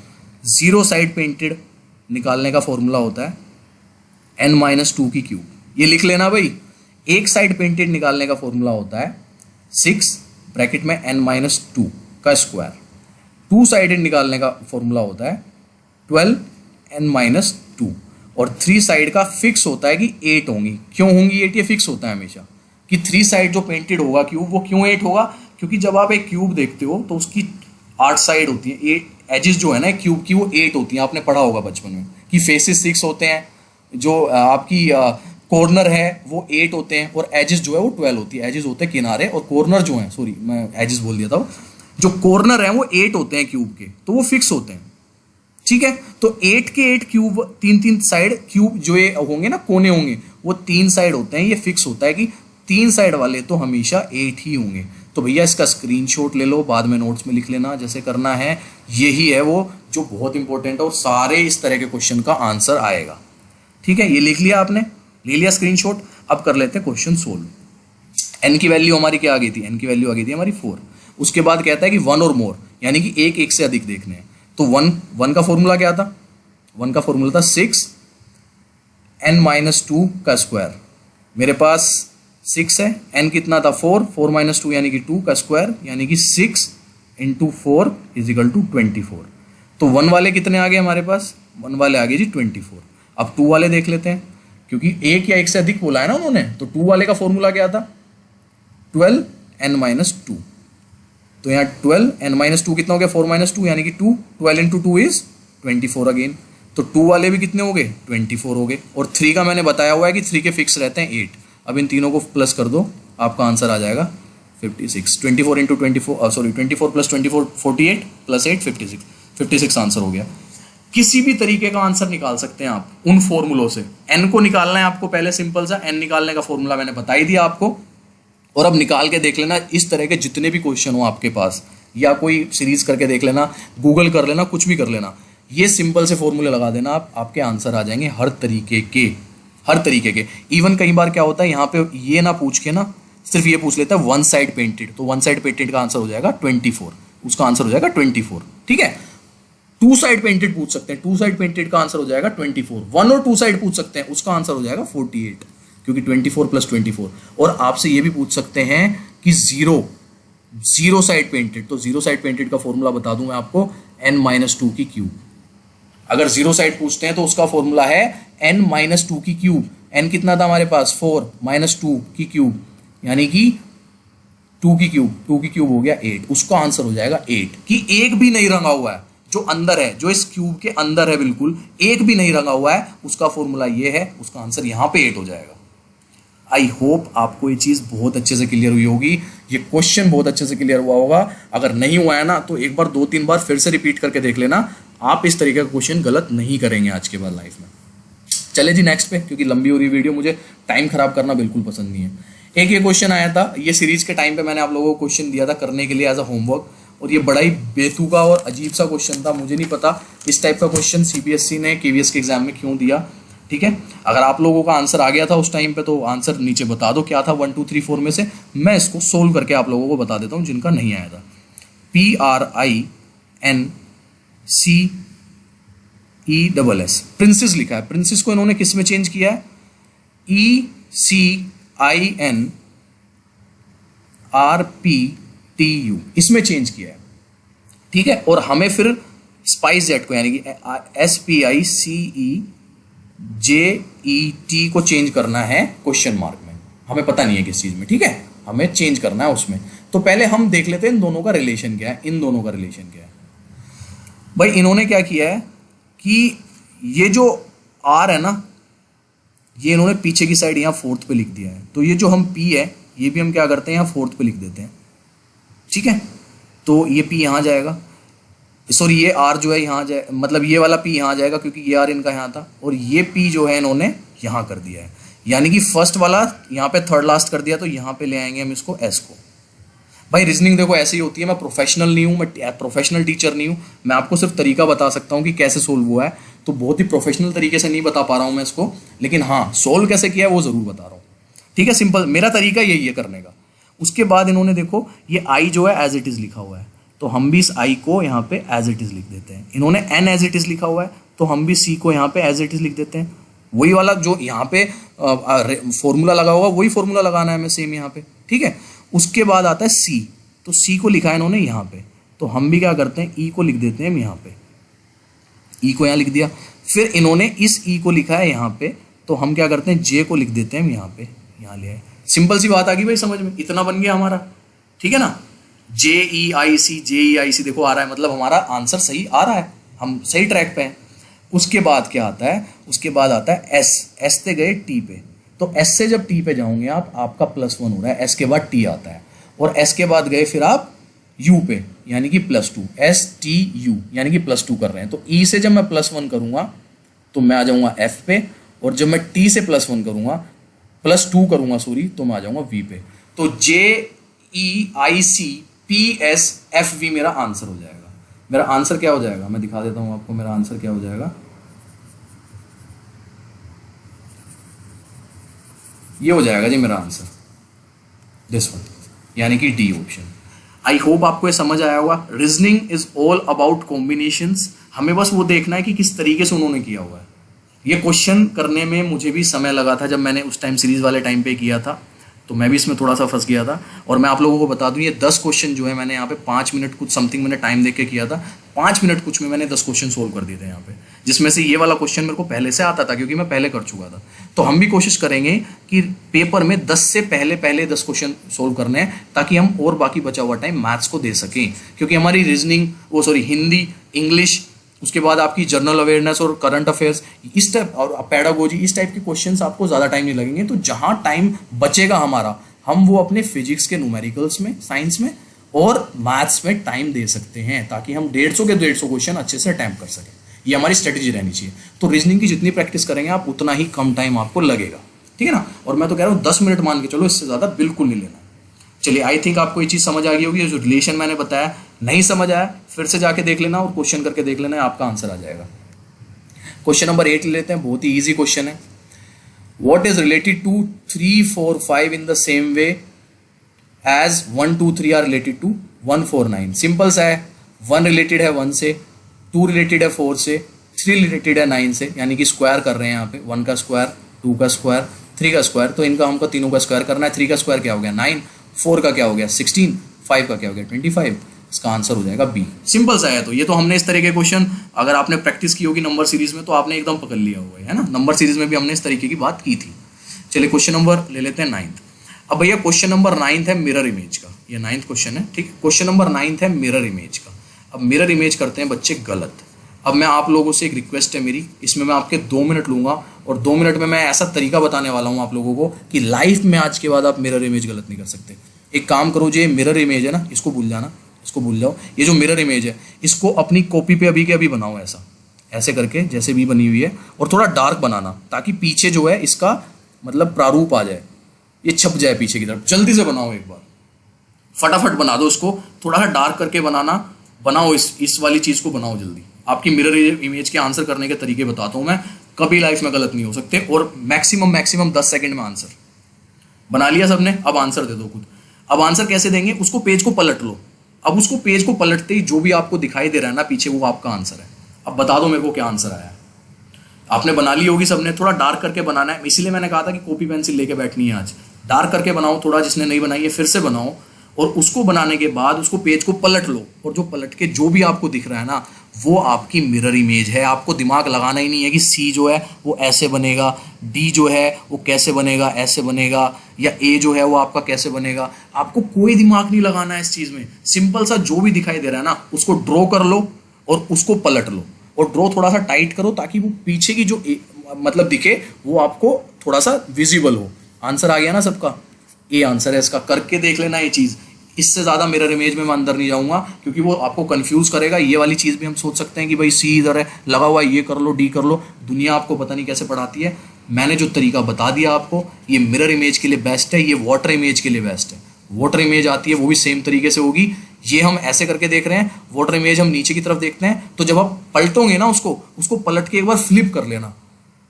0 साइड पेंटेड निकालने का फॉर्मूला होता है n-2 की क्यूब। ये लिख लेना भाई। एक साइड पेंटेड निकालने का फॉर्मूला होता है 6 ब्रैकेट में n-2 का स्क्वायर। 2 साइडेड निकालने का फॉर्मूला होता है 12 n-2। और 3 साइड का फिक्स होता है कि 8 होंगी। क्यों होंगी 8? ये फिक्स होता है हमेशा कि 3 साइड जो पेंटेड होगा क्यूब, वो क्यों 8 होगा, क्योंकि जब आप एक क्यूब देखते हो तो उसकी 8 साइड होती है, 8 एजेस जो है ना क्यूब की वो 8 होती हैं। आपने पढ़ा होगा बचपन में कि फेसेस 6 होते हैं, जो आपकी कॉर्नर है वो 8 होते हैं, और एजेस जो है वो 12 होती है। एजेस होते हैं किनारे, और कॉर्नर जो है, सॉरी मैं एजेस बोल दिया था, जो कॉर्नर है वो 8 होते हैं क्यूब के, तो वो फिक्स होते हैं, ठीक है। तो 8 के 8 क्यूब, 3 साइड क्यूब जो ये होंगे ना, कोने होंगे, वो 3 साइड होते हैं। ये फिक्स होता है कि 3 साइड वाले तो हमेशा 8 ही होंगे। तो भैया इसका स्क्रीनशॉट ले लो, बाद में नोट्स में लिख लेना जैसे करना है। यही है वो जो बहुत इंपॉर्टेंट है, और सारे इस तरह के क्वेश्चन का आंसर आएगा, ठीक है। ये लिख लिया आपने, ले लिया स्क्रीनशॉट। अब कर लेते हैं क्वेश्चन सोल्व। n की वैल्यू हमारी क्या आ गई थी, n की वैल्यू आ गई थी हमारी 4। उसके बाद कहता है कि 1 और मोर, यानी कि एक से अधिक देखने हैं। तो 1 का फॉर्मूला क्या था, 1 का फॉर्मूला था 6 n-2 का स्क्वायर। मेरे पास 6 है, n कितना था 4, 4 - 2 यानी कि 2 का स्क्वायर, यानी कि 6 × 4 = 24। तो 1 वाले कितने आ गए हमारे पास, 1 वाले आ गए जी 24। अब 2 वाले देख लेते हैं, क्योंकि एक या एक से अधिक बोला है ना उन्होंने। तो 2 वाले का फॉर्मूला क्या था, 12 n-2। तो यहाँ 12 n-2 कितना हो गया, 4 - 2 यानी कि 2, 12 × 2 = 24 अगेन। तो 2 वाले भी कितने हो गए, 24 हो गए। और 3 का मैंने बताया हुआ है कि 3 के फिक्स रहते हैं 8। अब इन तीनों को प्लस कर दो, आपका आंसर आ जाएगा 56। 24 × 24 सॉरी 24 + 24 48 + 8 56, 56 आंसर हो गया। किसी भी तरीके का आंसर निकाल सकते हैं आप उन फॉर्मूलों से। n को निकालना है आपको पहले, सिंपल सा n निकालने का फॉर्मूला मैंने बता ही दिया आपको। और अब निकाल के देख लेना, इस तरह के जितने भी क्वेश्चन हो आपके पास, या कोई सीरीज करके देख लेना, गूगल कर लेना, कुछ भी कर लेना, ये सिंपल से फॉर्मूले लगा देना, आपके आंसर आ जाएंगे हर तरीके के। इवन कई बार क्या होता है, यहाँ पे ये ना पूछ के ना सिर्फ ये पूछ लेता है 1 साइड पेंटेड, तो 1 साइड पेंटेड का आंसर हो जाएगा 24, उसका आंसर हो जाएगा 24, ठीक है। 2 साइड पेंटेड पूछ सकते हैं, 2 साइड पेंटेड का आंसर हो जाएगा 24। 1 और 2 साइड पूछ सकते हैं, उसका आंसर हो जाएगा 48, क्योंकि 24 + 24। और आपसे ये भी पूछ सकते हैं कि 0 साइड पेंटेड, तो 0 साइड पेंटेड का फॉर्मूला बता दूं मैं आपको, n-2 की क्यूब। अगर 0 साइड पूछते हैं तो उसका फॉर्मूला है n-2 की क्यूब। n कितना था हमारे पास, 4 - 2 की क्यूब, यानी कि 2 की क्यूब हो गया 8, उसका आंसर हो जाएगा 8। कि एक भी नहीं रंगा हुआ है जो अंदर है, जो इस क्यूब के अंदर है, बिल्कुल एक भी नहीं रंगा हुआ है, उसका फॉर्मूला ये है, उसका आंसर यहां पे 8 हो जाएगा। आई होप आपको ये चीज बहुत अच्छे से क्लियर हुई होगी, ये क्वेश्चन बहुत अच्छे से क्लियर हुआ होगा। अगर नहीं हुआ है ना तो एक बार 2-3 बार फिर से रिपीट करके देख लेना, आप इस तरीके का क्वेश्चन गलत नहीं करेंगे आज के बाद लाइफ में। चले जी नेक्स्ट पे, क्योंकि लंबी हो रही वीडियो, मुझे टाइम खराब करना बिल्कुल पसंद नहीं है। एक ये क्वेश्चन आया था, ये सीरीज के टाइम पे मैंने आप लोगों को क्वेश्चन दिया था करने के लिए एज अ होमवर्क, और ये बड़ा ही बेतुका और अजीब सा क्वेश्चन था। मुझे नहीं पता इस टाइप का क्वेश्चन सीबीएसई ने केवीएस के एग्जाम में क्यों दिया। ठीक है, अगर आप लोगों का आंसर आ गया था उस टाइम पे तो आंसर नीचे बता दो क्या था 1 2 3 4 में से, मैं इसको सोल्व करके आप लोगों को बता देता हूं जिनका नहीं आया था। PRINCESS, प्रिंसेस लिखा है, प्रिंसेस को इन्होंने किस में चेंज किया है, ECINRPTU, इसमें चेंज किया है। ठीक है, और हमें फिर स्पाइस जेट को यानी कि SPICEJET को चेंज करना है क्वेश्चन मार्क में, हमें पता नहीं है किस चीज में। ठीक है, हमें चेंज करना है उसमें। तो पहले हम देख लेते हैं इन दोनों का रिलेशन क्या है, इन दोनों का रिलेशन क्या है। भाई इन्होंने क्या किया है कि ये जो R है ना, ये इन्होंने पीछे की साइड यहाँ 4th पे लिख दिया है, तो ये जो हम P है ये भी हम क्या करते हैं यहाँ 4th पे लिख देते हैं। ठीक है, तो ये P यहाँ जाएगा, सॉरी ये R जो है यहाँ जाए, मतलब ये वाला P यहाँ जाएगा क्योंकि ये R इनका यहाँ था, और ये P जो है इन्होंने यहाँ कर दिया है, यानी कि फर्स्ट वाला यहाँ पे थर्ड लास्ट कर दिया, तो यहाँ पे ले आएंगे हम इसको S को। भाई रीजनिंग देखो ऐसे ही होती है, मैं प्रोफेशनल नहीं हूँ, मैं प्रोफेशनल टीचर नहीं हूँ, मैं आपको सिर्फ तरीका बता सकता हूँ कि कैसे सोल्व हुआ है, तो बहुत ही प्रोफेशनल तरीके से नहीं बता पा रहा हूँ मैं इसको, लेकिन हाँ सोल्व कैसे किया है वो जरूर बता रहा हूँ। ठीक है, सिंपल मेरा तरीका यही है करने का। उसके बाद इन्होंने देखो ये I जो है एज इट इज लिखा हुआ है, तो हम भी इस I को यहाँ पे एज इट इज लिख देते हैं। इन्होंने N एज इट इज लिखा हुआ है, तो हम भी C को यहाँ पे एज इट इज लिख देते हैं। वही वाला जो यहाँ पे फॉर्मूला लगा होगा वही फॉर्मूला लगाना है हमें सेम यहाँ पे। ठीक है, उसके बाद आता है C, तो C को लिखा है इन्होंने यहाँ पे, तो हम भी क्या करते हैं E को लिख देते हैं हम यहाँ पे, E को यहाँ लिख दिया। फिर इन्होंने इस E को लिखा है यहाँ पे, तो हम क्या करते हैं J को लिख देते हैं हम यहाँ पे, यहाँ ले आए। सिंपल सी बात आ गई भाई समझ में, इतना बन गया हमारा। ठीक है ना, JEIC देखो आ रहा है, मतलब हमारा आंसर सही आ रहा है, हम सही ट्रैक पे हैं। उसके बाद क्या आता है, उसके बाद आता है S से गए T पे, तो S से जब T पे जाओगे आप, आपका +1 हो रहा है, S के बाद T आता है, और S के बाद गए फिर आप U पे, यानी कि +2, STU यानी कि +2 कर रहे हैं। तो E से जब मैं +1 करूंगा तो मैं आ जाऊंगा F पे, और जब मैं T से +1 करूंगा, +2 करूंगा सॉरी, तो मैं आ जाऊंगा V पे। तो JEICPSFV मेरा आंसर हो जाएगा। मेरा आंसर क्या हो जाएगा, मैं दिखा देता हूं आपको, मेरा आंसर क्या हो जाएगा, ये हो जाएगा जी मेरा आंसर, दिस वन, यानी कि D ऑप्शन। आई होप आपको ये समझ आया होगा। Reasoning is all about combinations, हमें बस वो देखना है कि किस तरीके से उन्होंने किया हुआ है। ये क्वेश्चन करने में मुझे भी समय लगा था, जब मैंने उस टाइम सीरीज वाले टाइम पे किया था तो मैं भी इसमें थोड़ा सा फंस गया था। और मैं आप लोगों को बता दूं, ये 10 क्वेश्चन जो है मैंने यहाँ पे 5 मिनट कुछ समथिंग मैंने टाइम देख के किया था, 5 मिनट कुछ में मैंने 10 क्वेश्चन सोल्व कर दिए थे यहाँ पे, जिसमें से ये वाला क्वेश्चन मेरे को पहले से आता था क्योंकि मैं पहले कर चुका था। तो हम भी कोशिश करेंगे कि पेपर में 10 से पहले 10 क्वेश्चन सोल्व करने हैं, ताकि हम और बाकी बचा हुआ टाइम मैथ्स को दे सकें, क्योंकि हमारी रीजनिंग हिंदी, इंग्लिश, उसके बाद आपकी जनरल अवेयरनेस और करंट अफेयर्स, इस टाइप और पैडागोजी, इस टाइप के क्वेश्चंस आपको ज़्यादा टाइम नहीं लगेंगे। तो जहाँ टाइम बचेगा हमारा, हम वो अपने फिजिक्स के न्यूमेरिकल्स में, साइंस में और मैथ्स में टाइम दे सकते हैं, ताकि हम 150 के 150 क्वेश्चन अच्छे से अटैम्प्ट कर सकें। ये हमारी स्ट्रेटेजी रहनी चाहिए। तो रीजनिंग की जितनी प्रैक्टिस करेंगे आप, उतना ही कम टाइम आपको लगेगा। ठीक है ना, और मैं तो कह रहा हूँ 10 मिनट मान के चलो, इससे ज़्यादा बिल्कुल नहीं लेना। चलिए, आई थिंक आपको ये चीज़ समझ आ गई होगी। जो रिलेशन मैंने बताया, नहीं समझ आया फिर से जाके देख लेना और क्वेश्चन करके देख लेना, आपका आंसर आ जाएगा। क्वेश्चन नंबर 8 ले लेते हैं, बहुत ही ईजी क्वेश्चन है। What is related to 3, 4, 5 in the same way as 1, 2, 3 are related to 1, 4, 9। Simple सा है, 1 रिलेटेड है 1 से, 2 रिलेटेड है 4 से, 3 रिलेटेड है 9 से, यानी कि स्क्वायर कर रहे हैं यहाँ पे, 1 का स्क्वायर, 2 का स्क्वायर, 3 का स्क्वायर। तो इनका हमको तीनों का स्क्वायर करना है। 3 का स्क्वायर क्या हो गया 9, 4 का क्या हो गया 16, 5 का क्या हो गया 25। इसका आंसर हो जाएगा बी। सिंपल सा है। तो ये तो हमने इस तरह के क्वेश्चन, अगर आपने प्रैक्टिस की होगी नंबर सीरीज में, तो आपने एकदम पकड़ लिया होगा, है ना। नंबर सीरीज में भी हमने इस तरीके की बात की थी। चलिए क्वेश्चन नंबर ले लेते हैं 9th। अब भैया क्वेश्चन नंबर 9th है मिरर इमेज का, ये 9th क्वेश्चन है, ठीक है। क्वेश्चन नंबर 9 है मिरर इमेज का। अब मिरर इमेज करते हैं बच्चे गलत। अब मैं आप लोगों से एक रिक्वेस्ट है मेरी, इसमें मैं आपके 2 मिनट लूंगा और 2 मिनट में मैं ऐसा तरीका बताने वाला हूँ आप लोगों को कि लाइफ में आज के बाद आप मिरर इमेज गलत नहीं कर सकते। एक काम करो, जो मिरर इमेज है ना, इसको भूल जाना, इसको भूल जाओ। ये जो मिरर इमेज है इसको अपनी कॉपी पे अभी के अभी बनाओ, ऐसा ऐसे करके जैसे भी बनी हुई है, और थोड़ा डार्क बनाना ताकि पीछे जो है इसका मतलब प्रारूप आ जाए, ये छप जाए पीछे की तरफ। जल्दी से बनाओ, एक बार फटाफट बना दो इसको, थोड़ा सा डार्क करके बनाओ इस वाली चीज को बनाओ जल्दी। आपकी मिरर इमेज के आंसर करने के तरीके बताता हूं मैं, कभी लाइफ में गलत नहीं हो सकते, और मैक्सिमम 10 सेकंड में आंसर बना लिया सबने। अब आंसर दे दो खुद। अब आंसर कैसे देंगे, उसको पेज को पलट लो। अब उसको पेज को पलटते ही जो भी आपको दिखाई दे रहा है ना पीछे, वो आपका आंसर है। अब बता दो मेरे को क्या आंसर आया है। आपने बना ली होगी सबने, थोड़ा डार्क करके बनाना है, इसीलिए मैंने कहा था कि कॉपी पेंसिल लेके बैठनी है आज। डार्क करके बनाओ थोड़ा, जिसने नहीं बनाई है फिर से बनाओ, और उसको बनाने के बाद उसको पेज को पलट लो, और जो पलट के जो भी आपको दिख रहा है ना, वो आपकी मिरर इमेज है। आपको दिमाग लगाना ही नहीं है कि सी जो है वो ऐसे बनेगा, डी जो है वो कैसे बनेगा, ऐसे बनेगा, या ए जो है वो आपका कैसे बनेगा। आपको कोई दिमाग नहीं लगाना है इस चीज में। सिंपल सा जो भी दिखाई दे रहा है ना, उसको ड्रॉ कर लो और उसको पलट लो, और ड्रॉ थोड़ा सा टाइट करो ताकि वो पीछे की जो मतलब दिखे वो आपको थोड़ा सा विजिबल हो। आंसर आ गया ना सबका, ये आंसर है इसका। करके देख लेना ये चीज। इससे ज्यादा मिरर इमेज में मैं अंदर नहीं जाऊंगा क्योंकि वो आपको कंफ्यूज करेगा। ये वाली चीज भी हम सोच सकते हैं कि भाई सी इधर है लगा हुआ है, ये कर लो, डी कर लो। दुनिया आपको पता नहीं कैसे पढ़ाती है। मैंने जो तरीका बता दिया आपको, ये मिरर इमेज के लिए बेस्ट है, ये वाटर इमेज के लिए बेस्ट है। वाटर इमेज आती है वो भी सेम तरीके से होगी। ये हम ऐसे करके देख रहे हैं, वाटर इमेज हम नीचे की तरफ देखते हैं, तो जब आप पलटोगे ना उसको पलट के एक बार फ्लिप कर लेना।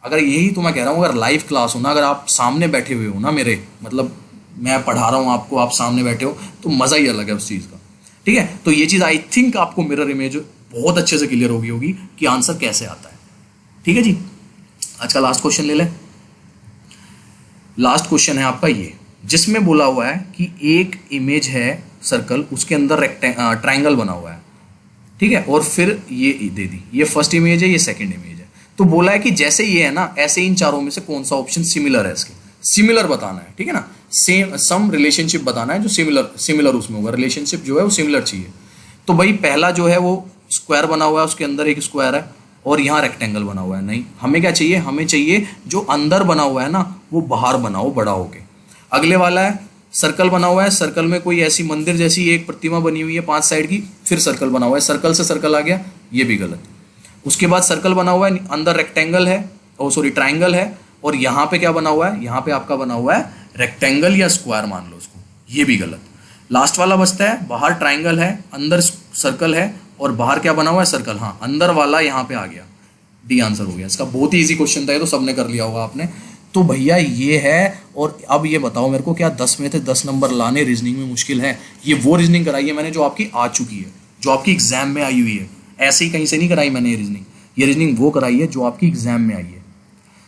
अगर यही तो मैं कह रहा हूँ, अगर लाइव क्लास हो ना, अगर आप सामने बैठे हुए हो ना मेरे, मतलब मैं पढ़ा रहा हूँ आपको, आप सामने बैठे हो, तो मज़ा ही अलग है उस चीज़ का। ठीक है, तो ये चीज़ आई थिंक आपको मिरर इमेज बहुत अच्छे से क्लियर होगी कि आंसर कैसे आता है। ठीक है जी, आज का लास्ट क्वेश्चन ले लें। लास्ट क्वेश्चन है आपका ये, जिसमें बोला हुआ है कि एक इमेज है सर्कल, उसके अंदर ट्राइंगल बना हुआ है। ठीक है, और फिर ये दे दी, ये फर्स्ट इमेज है, ये सेकंड इमेज है। तो बोला है कि जैसे ये है ना, ऐसे इन चारों में से कौन सा ऑप्शन सिमिलर है, इसके सिमिलर बताना है। ठीक है ना, सेम सम रिलेशनशिप बताना है जो सिमिलर उसमें होगा। रिलेशनशिप जो है वो सिमिलर चाहिए। तो भाई पहला जो है वो स्क्वायर बना हुआ है, उसके अंदर एक स्क्वायर है, और यहाँ रेक्टेंगल बना हुआ है। नहीं, हमें क्या चाहिए, हमें चाहिए जो अंदर बना हुआ है ना वो बाहर बनाओ बड़ा होके। अगले वाला है सर्कल बना हुआ है, सर्कल में कोई ऐसी मंदिर जैसी एक प्रतिमा बनी हुई है 5 साइड की, फिर सर्कल बना हुआ है, सर्कल से सर्कल आ गया, ये भी गलत। उसके बाद सर्कल बना हुआ है, अंदर रेक्टेंगल है, ट्राइंगल है, और यहाँ पे क्या बना हुआ है, यहाँ पे आपका बना हुआ है रेक्टेंगल या स्क्वायर मान लो उसको, ये भी गलत। लास्ट वाला बचता है, बाहर ट्राइंगल है, अंदर सर्कल है, और बाहर क्या बना हुआ है, सर्कल। हाँ, अंदर वाला यहाँ पे आ गया, डी आंसर हो गया इसका। बहुत ही इजी क्वेश्चन था ये, तो सबने कर लिया होगा आपने। तो भैया ये है। और अब ये बताओ मेरे को, क्या 10 में से 10 नंबर लाने रीजनिंग में मुश्किल है? ये वो रीजनिंग कराई है मैंने जो आपकी आ चुकी है, जो आपकी एग्जाम में आई हुई है। ऐसे ही कहीं से नहीं कराई मैंने ये रीजनिंग। ये रीजनिंग वो कराई है जो आपकी एग्जाम में आई है।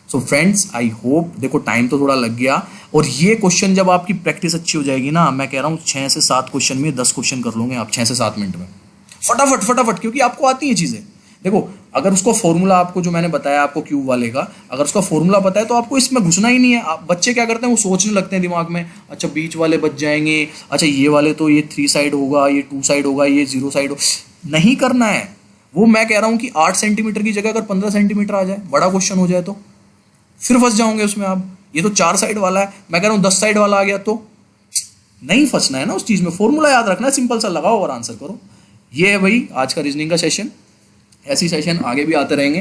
सो फ्रेंड्स, आई होप, देखो टाइम तो थोड़ा लग गया, और ये क्वेश्चन जब आपकी प्रैक्टिस अच्छी हो जाएगी ना, मैं कह रहा हूँ 6 से 7 क्वेश्चन में 10 क्वेश्चन कर लोगे आप 6 से 7 मिनट में, फटाफट, क्योंकि आपको आती है चीजें। देखो, अगर उसको फॉर्मूला आपको जो मैंने बताया आपको क्यूब वाले का, अगर उसका फॉर्मूला पता है तो आपको इसमें घुसना ही नहीं है। आप बच्चे क्या करते हैं, वो सोचने लगते हैं दिमाग में, अच्छा बीच वाले बच जाएंगे, अच्छा ये वाले तो ये 3 साइड होगा, ये 2 साइड होगा, ये 0 साइड होगा। नहीं करना है वो। मैं कह रहा हूँ कि 8 सेंटीमीटर की जगह अगर 15 सेंटीमीटर आ जाए, बड़ा क्वेश्चन हो जाए, तो फिर फंस जाओगे उसमें आप। ये तो 4 साइड वाला है, मैं कह रहा हूँ 10 साइड वाला आ गया, तो नहीं फंसना है ना उस चीज में। फॉर्मूला याद रखना है, सिंपल सा लगाओ और आंसर करो। ये है भाई आज का रीजनिंग का सेशन। ऐसी सेशन आगे भी आते रहेंगे।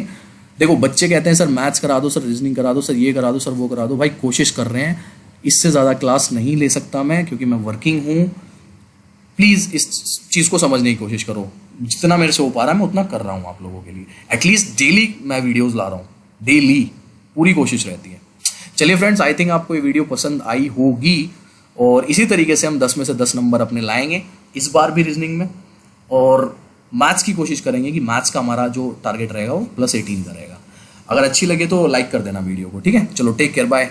देखो, बच्चे कहते हैं सर मैथ्स करा दो, सर रीजनिंग करा दो, सर ये करा दो, सर वो करा दो। भाई कोशिश कर रहे हैं, इससे ज़्यादा क्लास नहीं ले सकता मैं, क्योंकि मैं वर्किंग हूँ। प्लीज़ इस चीज़ को समझने की कोशिश करो। जितना मेरे से हो पा रहा है मैं उतना कर रहा हूँ आप लोगों के लिए। एटलीस्ट डेली मैं वीडियोज़ ला रहा हूँ, डेली पूरी कोशिश रहती है। चलिए फ्रेंड्स, आई थिंक आपको ये वीडियो पसंद आई होगी, और इसी तरीके से हम 10 में से 10 नंबर अपने लाएंगे इस बार भी रीजनिंग में, और मैथ्स की कोशिश करेंगे कि मैथ्स का हमारा जो टारगेट रहेगा वो +18 का रहेगा। अगर अच्छी लगे तो लाइक कर देना वीडियो को। ठीक है, चलो टेक केयर, बाय।